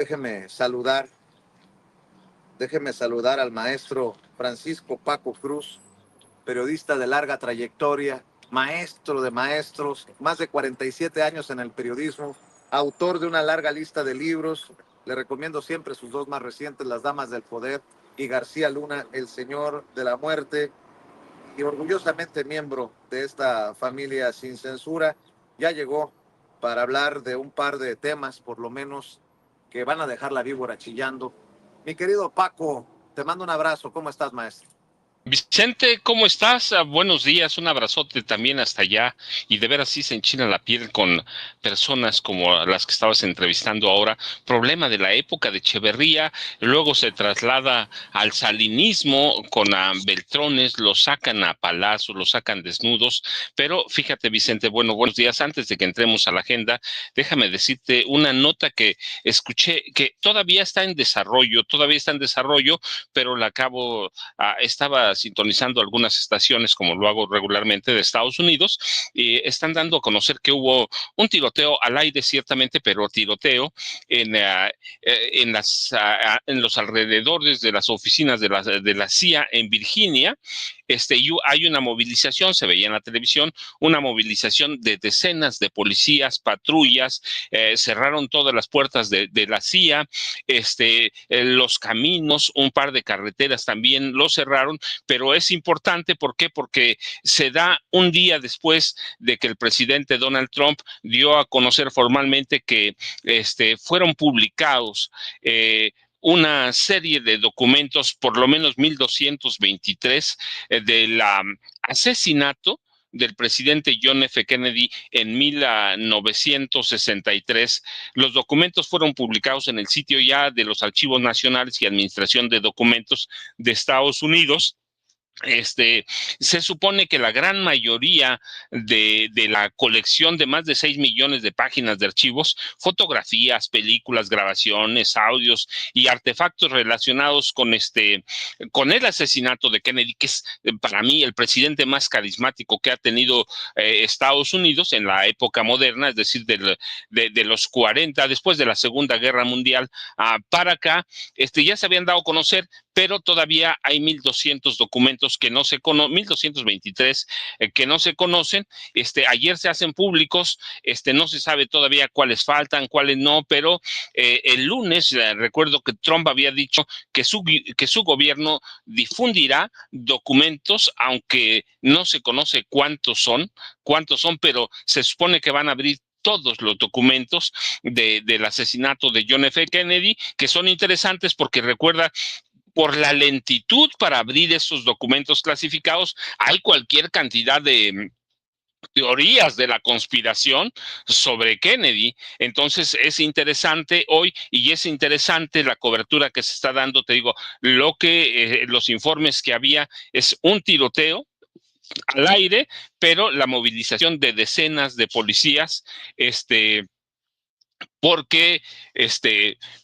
Déjeme saludar, déjeme saludar al maestro Francisco Paco Cruz, periodista de larga trayectoria, maestro de maestros, más de 47 años en el periodismo, autor de una larga lista de libros. Le recomiendo siempre sus dos más recientes, Las Damas del Poder y García Luna, El Señor de la Muerte, y orgullosamente miembro de esta familia sin censura. Ya llegó para hablar de un par de temas, por lo menos, que van a dejar la víbora chillando. Mi querido Paco, te mando un abrazo. ¿Cómo estás, maestro? Vicente, ¿cómo estás? Buenos días, un abrazote también hasta allá. Y de veras sí se enchina la piel con personas como las que estabas entrevistando ahora. Problema de la época de Echeverría, luego se traslada al salinismo con Beltrones, lo sacan a palazos, lo sacan desnudos. Pero fíjate, Vicente, bueno, buenos días. Antes de que entremos a la agenda, déjame decirte una nota que escuché que todavía está en desarrollo, pero la acabo, estaba sintonizando algunas estaciones, como lo hago regularmente, de Estados Unidos, y están dando a conocer que hubo un tiroteo al aire, ciertamente, pero tiroteo en los alrededores de las oficinas de la CIA en Virginia. Y hay una movilización, se veía en la televisión, una movilización de decenas de policías, patrullas, cerraron todas las puertas de la CIA, los caminos, un par de carreteras también lo cerraron, pero es importante, ¿por qué? Porque se da un día después de que el presidente Donald Trump dio a conocer formalmente que fueron publicados una serie de documentos, por lo menos 1223, del asesinato del presidente John F. Kennedy en 1963. Los documentos fueron publicados en el sitio ya de los Archivos Nacionales y Administración de Documentos de Estados Unidos. Se supone que la gran mayoría de la colección de más de 6 millones de páginas de archivos, fotografías, películas, grabaciones, audios y artefactos relacionados con el asesinato de Kennedy, que es para mí el presidente más carismático que ha tenido Estados Unidos en la época moderna, es decir, de los 40, después de la Segunda Guerra Mundial para acá, ya se habían dado a conocer, pero todavía hay 1,200 documentos que no se conocen, 1,223 que no se conocen. Ayer se hacen públicos, no se sabe todavía cuáles faltan, cuáles no, pero el lunes recuerdo que Trump había dicho que su gobierno difundirá documentos, aunque no se conoce cuántos son, pero se supone que van a abrir todos los documentos del asesinato de John F. Kennedy, que son interesantes porque recuerda, por la lentitud para abrir esos documentos clasificados, hay cualquier cantidad de teorías de la conspiración sobre Kennedy. Entonces es interesante hoy, y es interesante la cobertura que se está dando. Te digo, los informes que había es un tiroteo al aire, pero la movilización de decenas de policías, porque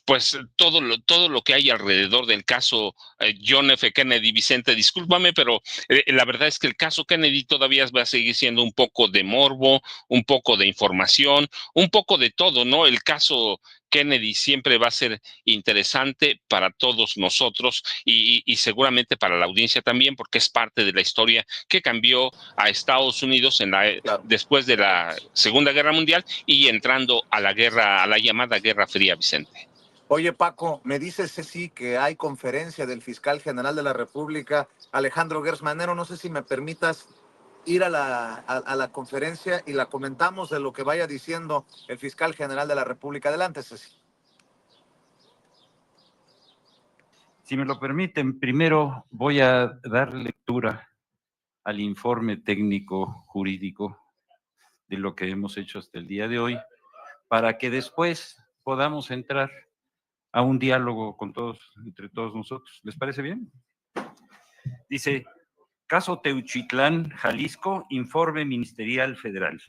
pues todo lo que hay alrededor del caso John F. Kennedy. Vicente, discúlpame, pero la verdad es que el caso Kennedy todavía va a seguir siendo un poco de morbo, un poco de información, un poco de todo, ¿no? El caso Kennedy siempre va a ser interesante para todos nosotros y seguramente para la audiencia también, porque es parte de la historia que cambió a Estados Unidos Claro. después de la Segunda Guerra Mundial y entrando a la llamada Guerra Fría, Vicente. Oye, Paco, me dice Ceci que hay conferencia del fiscal general de la República, Alejandro Gertz Manero. No sé si me permitas ir a la conferencia y la comentamos de lo que vaya diciendo el fiscal general de la República. Adelante, Ceci. Si me lo permiten, primero voy a dar lectura al informe técnico jurídico de lo que hemos hecho hasta el día de hoy, para que después podamos entrar a un diálogo con todos, entre todos nosotros. ¿Les parece bien? Dice, caso Teuchitlán, Jalisco, informe ministerial federal.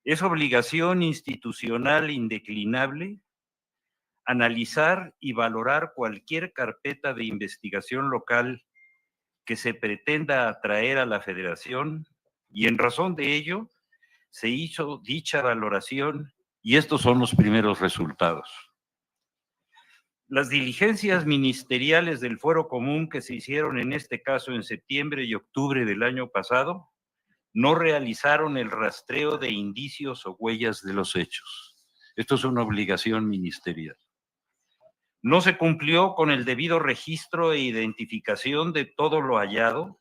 Es obligación institucional indeclinable analizar y valorar cualquier carpeta de investigación local que se pretenda atraer a la Federación, y en razón de ello se hizo dicha valoración y estos son los primeros resultados. Las diligencias ministeriales del Fuero Común que se hicieron en este caso en septiembre y octubre del año pasado no realizaron el rastreo de indicios o huellas de los hechos. Esto es una obligación ministerial. No se cumplió con el debido registro e identificación de todo lo hallado,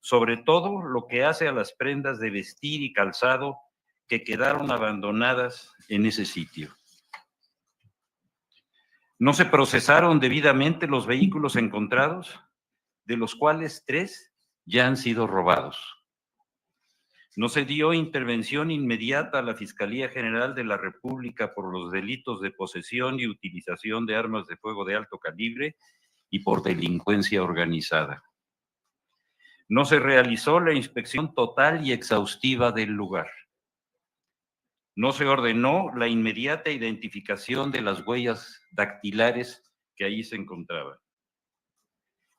sobre todo lo que hace a las prendas de vestir y calzado que quedaron abandonadas en ese sitio. No se procesaron debidamente los vehículos encontrados, de los cuales 3 ya han sido robados. No se dio intervención inmediata a la Fiscalía General de la República por los delitos de posesión y utilización de armas de fuego de alto calibre y por delincuencia organizada. No se realizó la inspección total y exhaustiva del lugar. No se ordenó la inmediata identificación de las huellas dactilares que ahí se encontraban.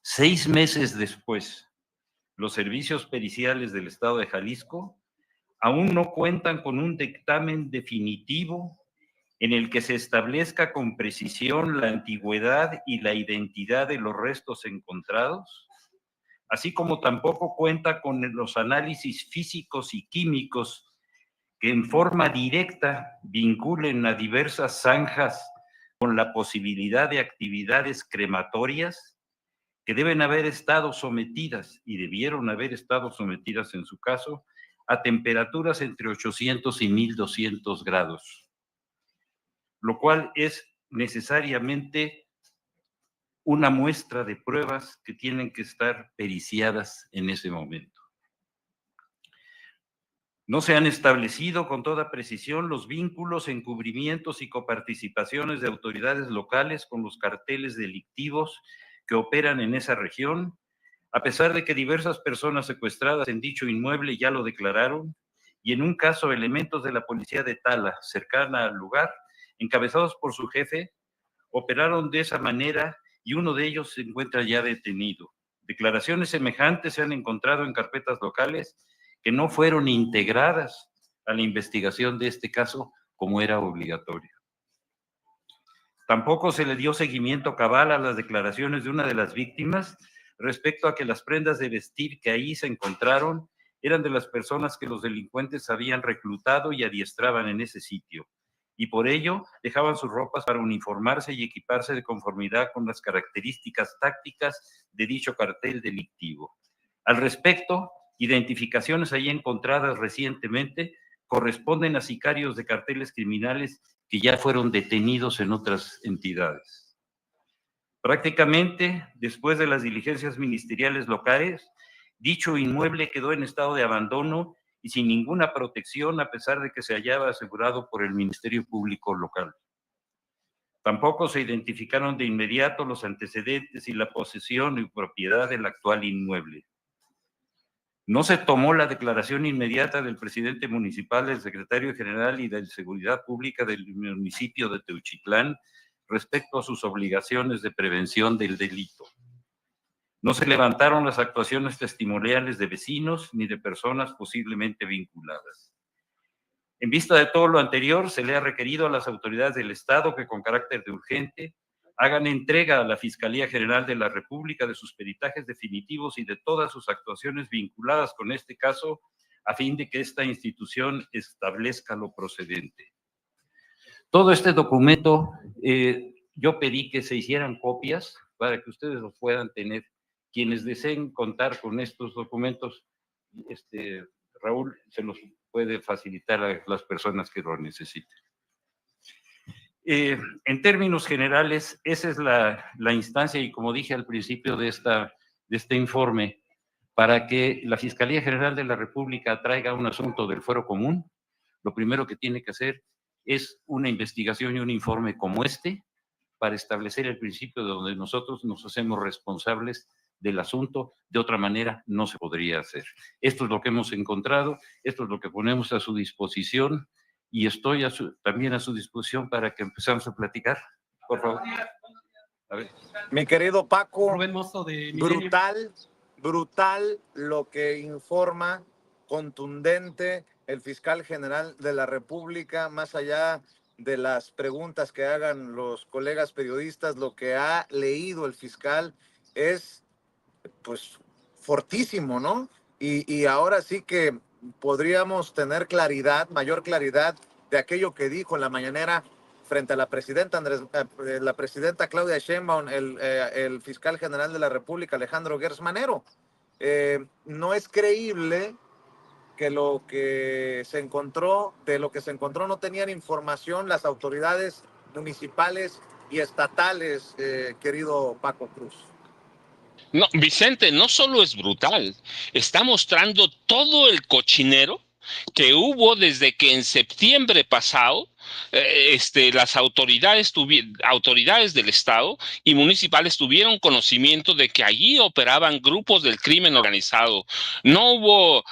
6 meses después, los servicios periciales del Estado de Jalisco aún no cuentan con un dictamen definitivo en el que se establezca con precisión la antigüedad y la identidad de los restos encontrados, así como tampoco cuenta con los análisis físicos y químicos que en forma directa vinculen a diversas zanjas con la posibilidad de actividades crematorias que deben haber estado sometidas y debieron haber estado sometidas en su caso a temperaturas entre 800 y 1200 grados, lo cual es necesariamente una muestra de pruebas que tienen que estar periciadas en ese momento. No se han establecido con toda precisión los vínculos, encubrimientos y coparticipaciones de autoridades locales con los carteles delictivos que operan en esa región, a pesar de que diversas personas secuestradas en dicho inmueble ya lo declararon, y en un caso elementos de la policía de Tala, cercana al lugar, encabezados por su jefe, operaron de esa manera y uno de ellos se encuentra ya detenido. Declaraciones semejantes se han encontrado en carpetas locales que no fueron integradas a la investigación de este caso como era obligatorio. Tampoco se le dio seguimiento cabal a las declaraciones de una de las víctimas respecto a que las prendas de vestir que ahí se encontraron eran de las personas que los delincuentes habían reclutado y adiestraban en ese sitio, y por ello dejaban sus ropas para uniformarse y equiparse de conformidad con las características tácticas de dicho cartel delictivo. Al respecto, identificaciones ahí encontradas recientemente corresponden a sicarios de carteles criminales que ya fueron detenidos en otras entidades. Prácticamente, después de las diligencias ministeriales locales, dicho inmueble quedó en estado de abandono y sin ninguna protección, a pesar de que se hallaba asegurado por el Ministerio Público local. Tampoco se identificaron de inmediato los antecedentes y la posesión y propiedad del actual inmueble. No se tomó la declaración inmediata del presidente municipal, del secretario general y de Seguridad Pública del municipio de Teuchitlán respecto a sus obligaciones de prevención del delito. No se levantaron las actuaciones testimoniales de vecinos ni de personas posiblemente vinculadas. En vista de todo lo anterior, se le ha requerido a las autoridades del Estado que con carácter de urgente hagan entrega a la Fiscalía General de la República de sus peritajes definitivos y de todas sus actuaciones vinculadas con este caso, a fin de que esta institución establezca lo procedente. Todo este documento, yo pedí que se hicieran copias para que ustedes los puedan tener. Quienes deseen contar con estos documentos, Raúl se los puede facilitar a las personas que lo necesiten. En términos generales, esa es la instancia, y como dije al principio de este informe, para que la Fiscalía General de la República traiga un asunto del Fuero Común, lo primero que tiene que hacer es una investigación y un informe como este, para establecer el principio de donde nosotros nos hacemos responsables del asunto. De otra manera no se podría hacer. Esto es lo que hemos encontrado, esto es lo que ponemos a su disposición, y estoy también a su disposición para que empezamos a platicar. Por favor. A ver. Mi querido Paco, brutal lo que informa, contundente el fiscal general de la República, más allá de las preguntas que hagan los colegas periodistas. Lo que ha leído el fiscal es, pues, fortísimo, ¿no? Y ahora sí que podríamos tener claridad, mayor claridad de aquello que dijo en la mañanera frente a la presidenta la presidenta Claudia Sheinbaum, el fiscal general de la República, Alejandro Gertz Manero. No es creíble que de lo que se encontró no tenían información las autoridades municipales y estatales, querido Paco Cruz. No, Vicente, no solo es brutal, está mostrando todo el cochinero que hubo desde que en septiembre pasado las autoridades del Estado y municipales tuvieron conocimiento de que allí operaban grupos del crimen organizado. No hubo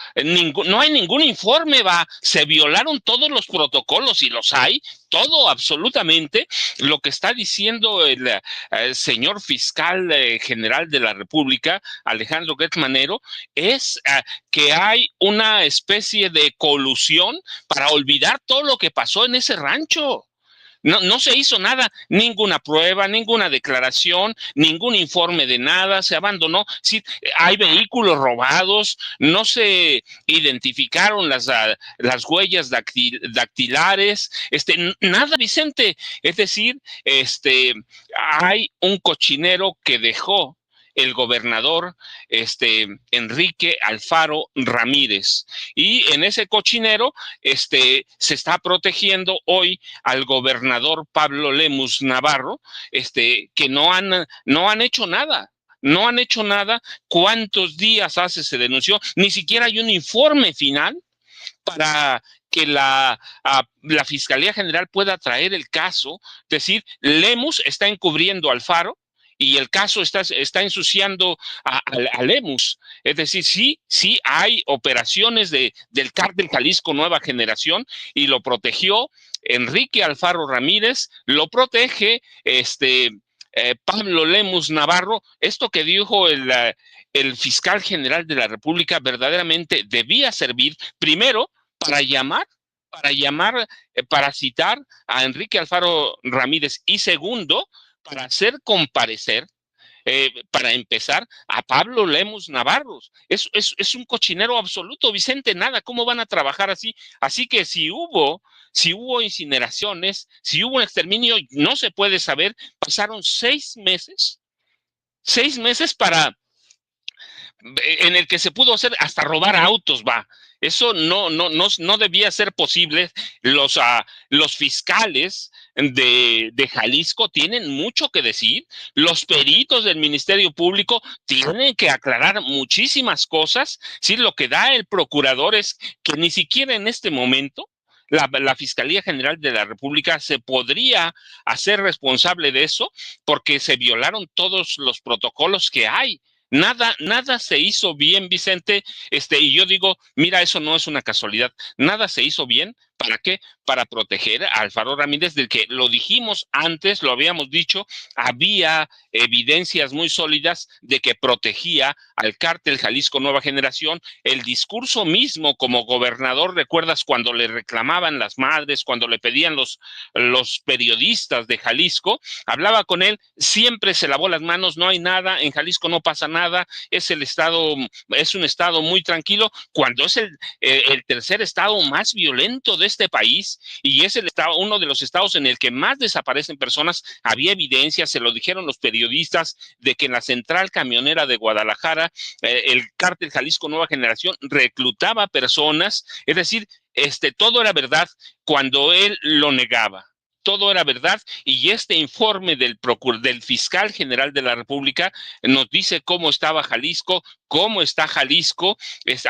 no hay ningún informe, se violaron todos los protocolos y los hay, todo absolutamente. Lo que está diciendo el señor fiscal general de la República, Alejandro Gertz Manero, es que hay una especie de colusión para olvidar todo lo que pasó en ese rancho. No se hizo nada, ninguna prueba, ninguna declaración, ningún informe de nada, se abandonó. Sí, hay vehículos robados, no se identificaron las huellas dactilares, nada, Vicente. Es decir, hay un cochinero que dejó el gobernador Enrique Alfaro Ramírez. Y en ese cochinero se está protegiendo hoy al gobernador Pablo Lemus Navarro, que no han hecho nada. No han hecho nada. ¿Cuántos días hace se denunció? Ni siquiera hay un informe final para que la Fiscalía General pueda traer el caso. Es decir, Lemus está encubriendo a Alfaro y el caso está ensuciando a Lemus. Es decir, sí hay operaciones del Cártel Jalisco Nueva Generación y lo protegió Enrique Alfaro Ramírez, lo protege Pablo Lemus Navarro. Esto que dijo el fiscal general de la República verdaderamente debía servir primero para citar a Enrique Alfaro Ramírez y segundo, para hacer comparecer, para empezar, a Pablo Lemus Navarro. Es un cochinero absoluto, Vicente, nada, ¿cómo van a trabajar así? Así que si hubo incineraciones, si hubo un exterminio, no se puede saber. Pasaron 6 meses en el que se pudo hacer hasta robar autos, Eso no debía ser posible. Los fiscales de Jalisco tienen mucho que decir. Los peritos del Ministerio Público tienen que aclarar muchísimas cosas. Sí, lo que da el procurador es que ni siquiera en este momento la Fiscalía General de la República se podría hacer responsable de eso porque se violaron todos los protocolos que hay. Nada se hizo bien, Vicente, y yo digo, mira, eso no es una casualidad, nada se hizo bien. ¿Para qué? Para proteger a Alfaro Ramírez, del que lo dijimos antes, lo habíamos dicho, había evidencias muy sólidas de que protegía al Cártel Jalisco Nueva Generación. El discurso mismo como gobernador, ¿recuerdas cuando le reclamaban las madres, cuando le pedían los periodistas de Jalisco? Hablaba con él, siempre se lavó las manos, no hay nada, en Jalisco no pasa nada, es un estado muy tranquilo, cuando es el tercer estado más violento de este país y es uno de los estados en el que más desaparecen personas. Había evidencia, se lo dijeron los periodistas, de que en la central camionera de Guadalajara el Cártel Jalisco Nueva Generación reclutaba personas. Es decir, todo era verdad cuando él lo negaba. Todo era verdad, y este informe del fiscal general de la República nos dice cómo estaba Jalisco, cómo está Jalisco.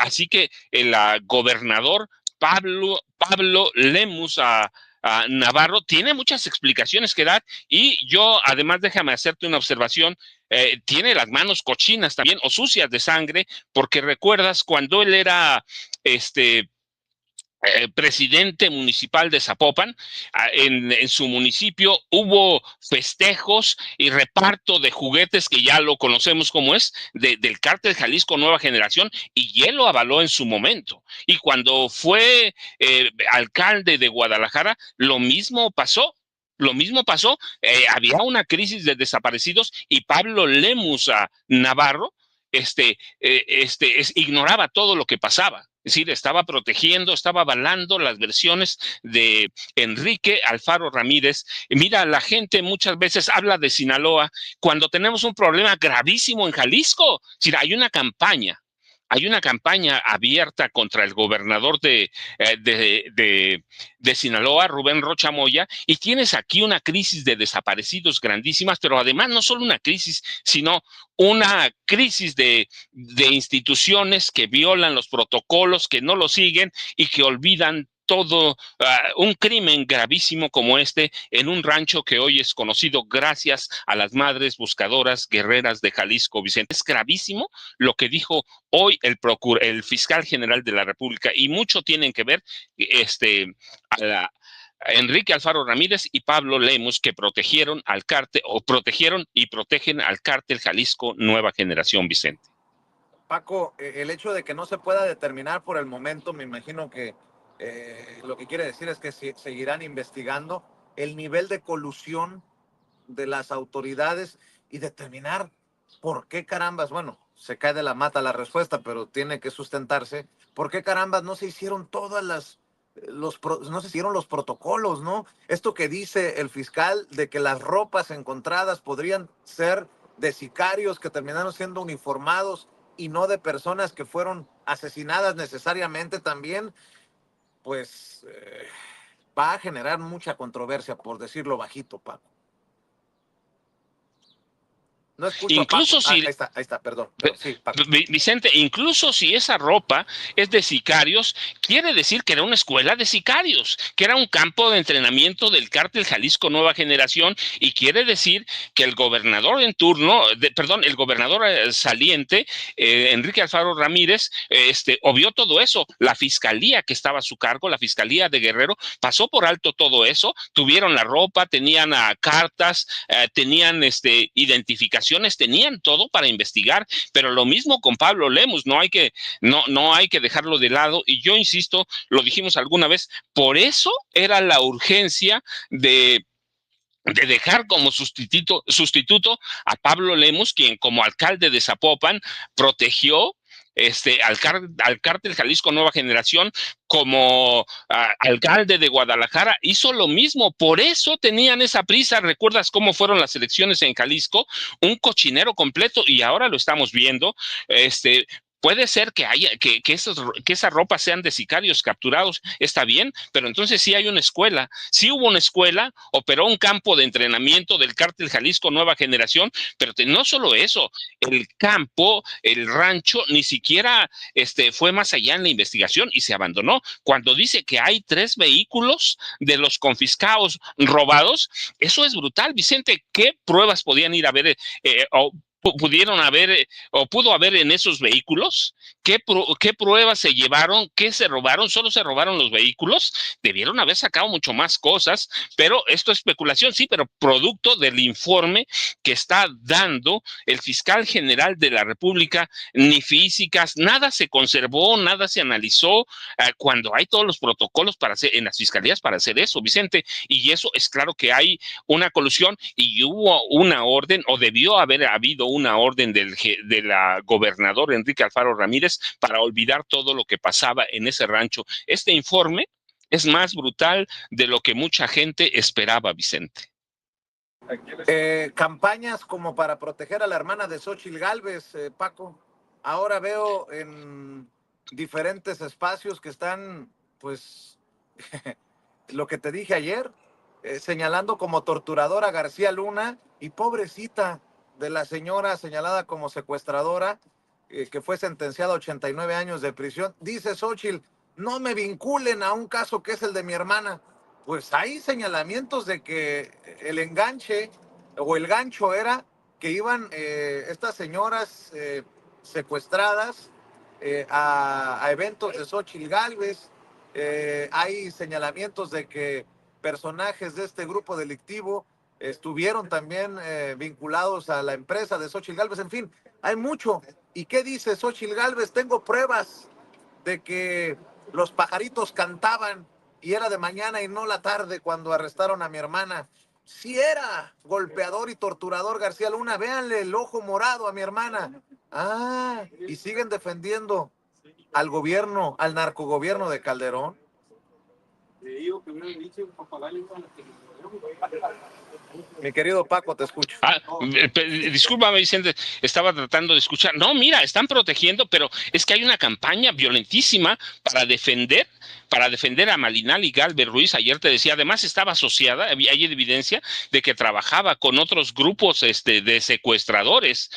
Así que el gobernador Pablo Lemus Navarro tiene muchas explicaciones que dar, y yo además déjame hacerte una observación. Tiene las manos cochinas también o sucias de sangre, porque recuerdas cuando él era presidente municipal de Zapopan. En su municipio hubo festejos y reparto de juguetes que ya lo conocemos como es, del Cártel Jalisco Nueva Generación, y él lo avaló en su momento. Y cuando fue alcalde de Guadalajara, lo mismo pasó. Lo mismo pasó, había una crisis de desaparecidos y Pablo Lemus Navarro ignoraba todo lo que pasaba. Es decir, estaba protegiendo, estaba avalando las versiones de Enrique Alfaro Ramírez. Mira, la gente muchas veces habla de Sinaloa cuando tenemos un problema gravísimo en Jalisco. Es decir, hay una campaña abierta contra el gobernador de Sinaloa, Rubén Rocha Moya, y tienes aquí una crisis de desaparecidos grandísimas, pero además no solo una crisis, sino una crisis de instituciones que violan los protocolos, que no lo siguen y que olvidan todo un crimen gravísimo como este en un rancho que hoy es conocido gracias a las madres buscadoras guerreras de Jalisco, Vicente. Es gravísimo lo que dijo hoy el fiscal general de la República, y mucho tienen que ver a Enrique Alfaro Ramírez y Pablo Lemus, que protegieron al cártel, o protegieron y protegen al Cártel Jalisco Nueva Generación, Vicente. Paco, el hecho de que no se pueda determinar por el momento, me imagino que lo que quiere decir es que seguirán investigando el nivel de colusión de las autoridades y determinar por qué carambas, bueno, se cae de la mata la respuesta, pero tiene que sustentarse, por qué carambas no se hicieron no se hicieron los protocolos, ¿no? Esto que dice el fiscal de que las ropas encontradas podrían ser de sicarios que terminaron siendo uniformados y no de personas que fueron asesinadas necesariamente también, pues va a generar mucha controversia, por decirlo bajito, Paco. No escucho Incluso a Paco. si Ahí está, perdón. Sí, Paco. Vicente, incluso si esa ropa es de sicarios, quiere decir que era una escuela de sicarios, que era un campo de entrenamiento del Cártel Jalisco Nueva Generación, y quiere decir que el gobernador en turno, el gobernador saliente, Enrique Alfaro Ramírez, obvió todo eso. La fiscalía que estaba a su cargo, la fiscalía de Guerrero, pasó por alto todo eso. Tuvieron la ropa, tenían cartas, tenían identificaciones, tenían todo para investigar, pero lo mismo con Pablo Lemus, no hay que dejarlo de lado, y yo insisto, lo dijimos alguna vez, por eso era la urgencia de dejar como sustituto a Pablo Lemus, quien como alcalde de Zapopan protegió al Cártel Jalisco Nueva Generación, como alcalde de Guadalajara, hizo lo mismo. Por eso tenían esa prisa. ¿Recuerdas cómo fueron las elecciones en Jalisco? Un cochinero completo, y ahora lo estamos viendo. Puede ser que esa ropa sean de sicarios capturados, está bien, pero entonces sí hay una escuela, sí hubo una escuela, operó un campo de entrenamiento del Cártel Jalisco Nueva Generación, pero no solo eso, el campo, el rancho, ni siquiera fue más allá en la investigación y se abandonó. Cuando dice que hay 3 vehículos de los confiscados robados, eso es brutal, Vicente. ¿Qué pruebas podían ir a ver pudieron haber o pudo haber en esos vehículos? ¿Qué pruebas se llevaron? ¿Qué se robaron? ¿Solo se robaron los vehículos? Debieron haber sacado mucho más cosas, pero esto es especulación, sí, pero producto del informe que está dando el fiscal general de la República. Ni físicas, nada se conservó, nada se analizó, cuando hay todos los protocolos en las fiscalías para hacer eso, Vicente, y eso es claro que hay una colusión, y hubo una orden, o debió haber habido una orden de la gobernadora Enrique Alfaro Ramírez para olvidar todo lo que pasaba en ese rancho. Este informe es más brutal de lo que mucha gente esperaba, Vicente. Campañas como para proteger a la hermana de Xóchitl Gálvez, Paco. Ahora veo en diferentes espacios que están, pues, lo que te dije ayer, señalando como torturadora a García Luna, y pobrecita de la señora señalada como secuestradora, que fue sentenciada a 89 años de prisión. Dice Xóchitl, no me vinculen a un caso que es el de mi hermana. Pues hay señalamientos de que el enganche o el gancho era que iban estas señoras secuestradas a eventos de Xóchitl Gálvez, Hay señalamientos de que personajes de este grupo delictivo estuvieron también vinculados a la empresa de Xóchitl Gálvez. En fin, hay mucho. ¿Y qué dice Xóchitl Gálvez? Tengo pruebas de que los pajaritos cantaban y era de mañana y no la tarde cuando arrestaron a mi hermana. Si era golpeador y torturador García Luna, véanle el ojo morado a mi hermana. Ah, y siguen defendiendo al gobierno, al narcogobierno de Calderón. Mi querido Paco, te escucho. Discúlpame, Vicente, estaba tratando de escuchar. No, mira, están protegiendo, pero es que hay una campaña violentísima para defender a Malinali Gálvez Ruiz. Ayer te decía, además estaba asociada, hay evidencia de que trabajaba con otros grupos de secuestradores.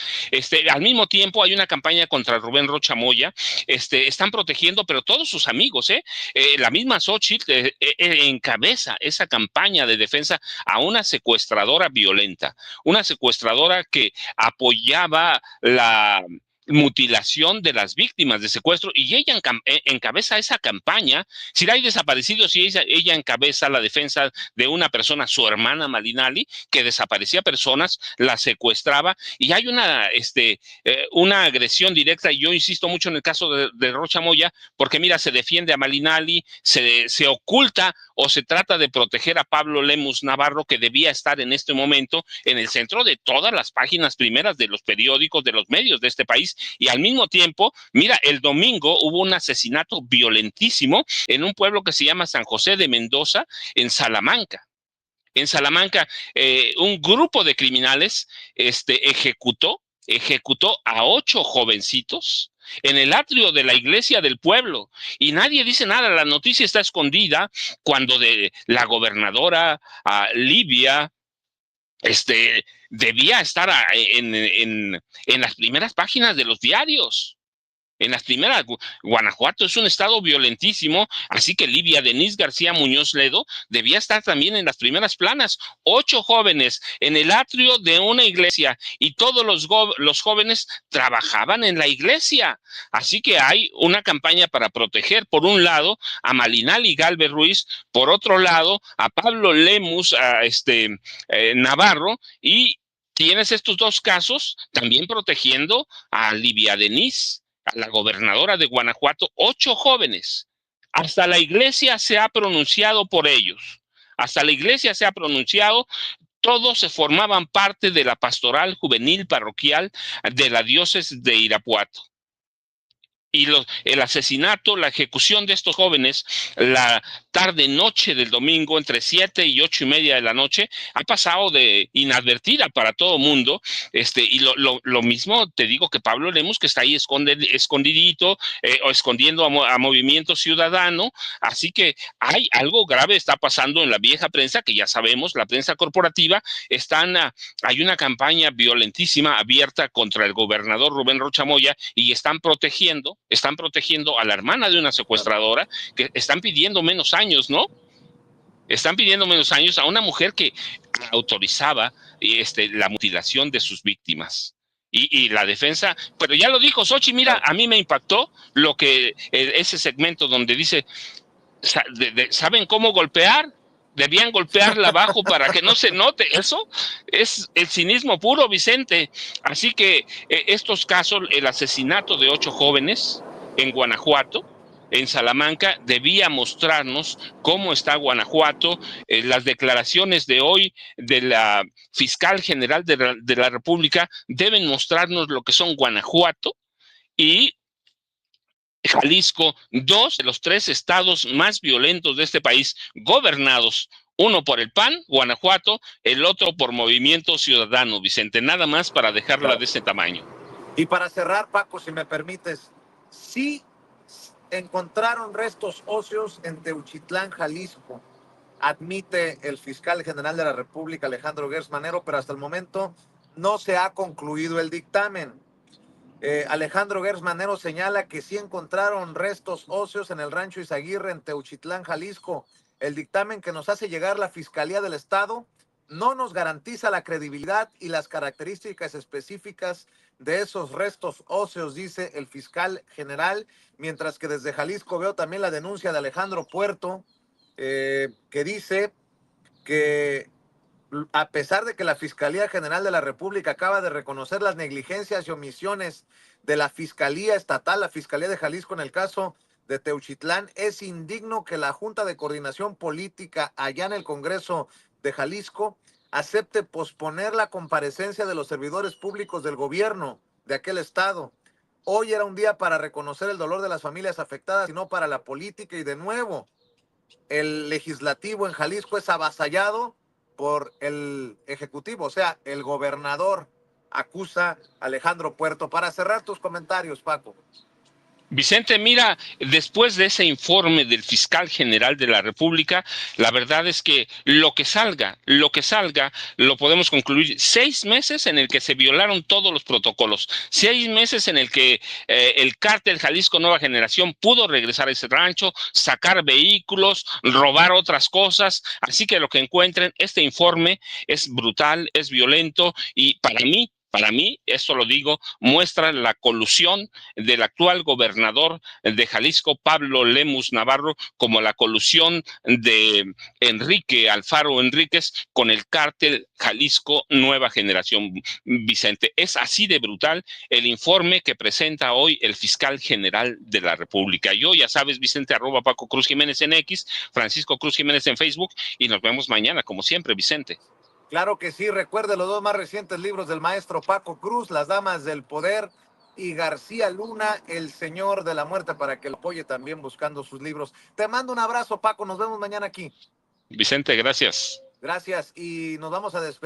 Al mismo tiempo hay una campaña contra Rubén Rocha Moya. Están protegiendo, pero todos sus amigos, la misma Xóchitl encabeza esa campaña de defensa a una secuestradora violenta, una secuestradora que apoyaba la mutilación de las víctimas de secuestro, y ella encabeza esa campaña. Si hay desaparecidos, y ella encabeza la defensa de una persona, su hermana Malinali, que desaparecía personas, las secuestraba, y hay una agresión directa. Y yo insisto mucho en el caso de Rocha Moya, porque mira, se defiende a Malinali, se oculta o se trata de proteger a Pablo Lemus Navarro, que debía estar en este momento en el centro de todas las páginas primeras de los periódicos, de los medios de este país. Y al mismo tiempo, mira, el domingo hubo un asesinato violentísimo en un pueblo que se llama San José de Mendoza, en Salamanca. En Salamanca, un grupo de criminales ejecutó a 8 jovencitos en el atrio de la iglesia del pueblo, y nadie dice nada. La noticia está escondida cuando de la gobernadora Livia debía estar en las primeras páginas de los diarios. En las primeras, Guanajuato es un estado violentísimo, así que Livia Denise García Muñoz Ledo debía estar también en las primeras planas. 8 jóvenes en el atrio de una iglesia, y todos los jóvenes trabajaban en la iglesia. Así que hay una campaña para proteger, por un lado, a Malinali Gálvez Ruiz, por otro lado, a Pablo Lemus Navarro, y tienes estos dos casos también protegiendo a Livia Denise, a la gobernadora de Guanajuato. 8 jóvenes. Hasta la iglesia se ha pronunciado por ellos. Hasta la iglesia se ha pronunciado. Todos se formaban parte de la pastoral juvenil parroquial de la diócesis de Irapuato. Y el asesinato, la ejecución de estos jóvenes, la tarde-noche del domingo, entre 7 y 8:30 de la noche, ha pasado de inadvertida para todo mundo. Y lo mismo te digo que Pablo Lemus, que está ahí escondidito, o escondiendo a Movimiento Ciudadano. Así que hay algo grave está pasando en la vieja prensa, que ya sabemos, la prensa corporativa. Hay una campaña violentísima abierta contra el gobernador Rubén Rocha Moya, y están protegiendo a la hermana de una secuestradora, que están pidiendo menos años, ¿no? Están pidiendo menos años a una mujer que autorizaba la mutilación de sus víctimas. Y la defensa, pero ya lo dijo Xochitl. Mira, a mí me impactó ese segmento donde dice, ¿saben cómo golpear? Debían golpearla abajo para que no se note. Eso es el cinismo puro, Vicente. Así que estos casos, el asesinato de 8 jóvenes en Guanajuato, en Salamanca, debía mostrarnos cómo está Guanajuato. Las declaraciones de hoy de la fiscal general de la República deben mostrarnos lo que son Guanajuato y Jalisco, 2 de los 3 estados más violentos de este país, gobernados, uno por el PAN, Guanajuato, el otro por Movimiento Ciudadano, Vicente. Nada más para dejarla de ese tamaño. Y para cerrar, Paco, si me permites, sí encontraron restos óseos en Teuchitlán, Jalisco, admite el fiscal general de la República, Alejandro Gertz Manero, pero hasta el momento no se ha concluido el dictamen. Alejandro Gertz Manero señala que sí encontraron restos óseos en el rancho Izaguirre, en Teuchitlán, Jalisco. El dictamen que nos hace llegar la Fiscalía del Estado no nos garantiza la credibilidad y las características específicas de esos restos óseos, dice el fiscal general, mientras que desde Jalisco veo también la denuncia de Alejandro Puerto, que dice que a pesar de que la Fiscalía General de la República acaba de reconocer las negligencias y omisiones de la Fiscalía Estatal, la Fiscalía de Jalisco en el caso de Teuchitlán, es indigno que la Junta de Coordinación Política allá en el Congreso de Jalisco acepte posponer la comparecencia de los servidores públicos del gobierno de aquel estado. Hoy era un día para reconocer el dolor de las familias afectadas y no para la política, y de nuevo el legislativo en Jalisco es avasallado por el ejecutivo, o sea, el gobernador acusa a Alejandro Puerto. Para cerrar tus comentarios, Paco. Vicente, mira, después de ese informe del fiscal general de la República, la verdad es que lo que salga, lo podemos concluir. 6 meses en el que se violaron todos los protocolos, 6 meses en el que el cártel Jalisco Nueva Generación pudo regresar a ese rancho, sacar vehículos, robar otras cosas. Así que lo que encuentren, este informe es brutal, es violento, y para mí, esto lo digo, muestra la colusión del actual gobernador de Jalisco, Pablo Lemus Navarro, como la colusión de Enrique Alfaro Enríquez con el cártel Jalisco Nueva Generación. Vicente, es así de brutal el informe que presenta hoy el fiscal general de la República. Yo, ya sabes, Vicente, @ Paco Cruz Jiménez en X, Francisco Cruz Jiménez en Facebook, y nos vemos mañana, como siempre, Vicente. Claro que sí, recuerde los 2 más recientes libros del maestro Paco Cruz, Las Damas del Poder y García Luna, El Señor de la Muerte, para que lo apoye también buscando sus libros. Te mando un abrazo, Paco, nos vemos mañana aquí. Vicente, gracias. Gracias, y nos vamos a despedir.